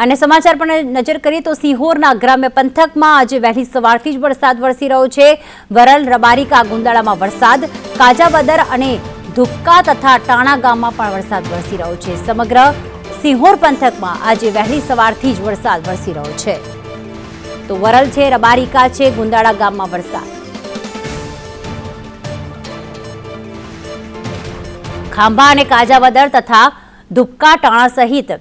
અને સમાચાર પર નજર કરીએ તો સિહોરના ગ્રામ્ય પંથકમાં આજે વહેલી સવારથી જ વરસાદ વરસી રહ્યો છે। વરલ, રબારિકા, ગુંદાળામાં વરસાદ, કાજાબદર અને ધુક્કા તથા ટાણા ગામમાં પણ વરસાદ વરસી રહ્યો છે। સમગ્ર સિહોર પંથકમાં આજે વહેલી સવારથી જ વરસાદ વરસી રહ્યો છે। તો વરલ છે, રબારિકા છે, ગુંદાળા ગામમાં વરસાદ, ખાંભા અને કાજાબદર તથા ધુક્કા, ટાણા સહિત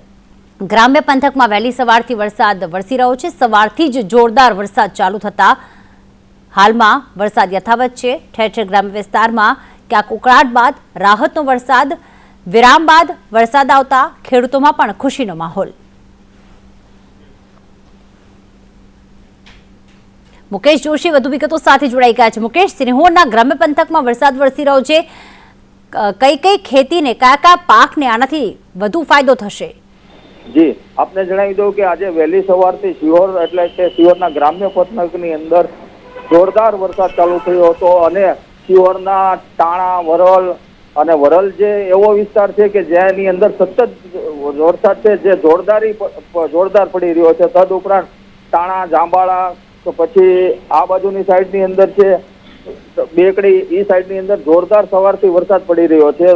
ગ્રામ્ય પંથકમાં વહેલી સવારથી વરસાદ વરસી રહ્યો છે। સવારથી જ જોરદાર વરસાદ ચાલુ થતા હાલમાં વરસાદ યથાવત છે। ઠેર ઠેર ગ્રામ્ય વિસ્તારમાં ક્યાંક ઉકળાટ બાદ રાહતનો વરસાદ, વિરામ બાદ વરસાદ આવતા ખેડૂતોમાં પણ ખુશીનો માહોલ। મુકેશ જોશી વધુ વિગતો સાથે જોડાઈ ગયા છે। મુકેશ, સિહોરના ગ્રામ્ય પંથકમાં વરસાદ વરસી રહ્યો છે, કઈ કઈ ખેતીને, કયા કયા પાકને આનાથી વધુ ફાયદો થશે? જી, આપને જણાવી દઉં કે આજે વહેલી સવારથી સિહોર એટલે કે સિહોરના ગ્રામ્ય પંથકની અંદર જોરદાર વરસાદ ચાલુ થયો હતો અને સિહોરના ટાણા, વરલ અને વરલ જે એવો વિસ્તાર છે કે જેની અંદર સતત વરસાદ છે જે જોરદાર પડી રહ્યો છે। તદ ઉપરાંત ટાણા, જાંબાળા, તો પછી આ બાજુની સાઈડની અંદર છે બેકડી, એ સાઈડની અંદર જોરદાર સવારથી વરસાદ પડી રહ્યો છે।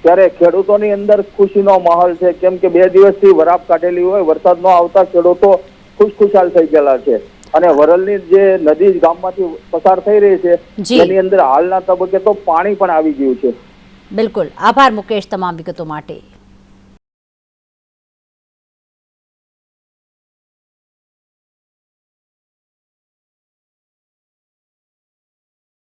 ત્યારે ખેડૂતોની અંદર ખુશીનો માહોલ છે, કેમ કે 2 દિવસથી વરાપ કાઢેલી હોય, વરસાદ ન આવતા ખેડૂતો ખુશખુશાલ થઈ ગયેલા છે। અને વરલની જે નદી ગામમાંથી પસાર થઈ રહી છે એની અંદર હાલના તબક્કે તો પાણી પણ આવી ગયું છે। બિલકુલ, આભાર મુકેશ તમામ વિગતો માટે।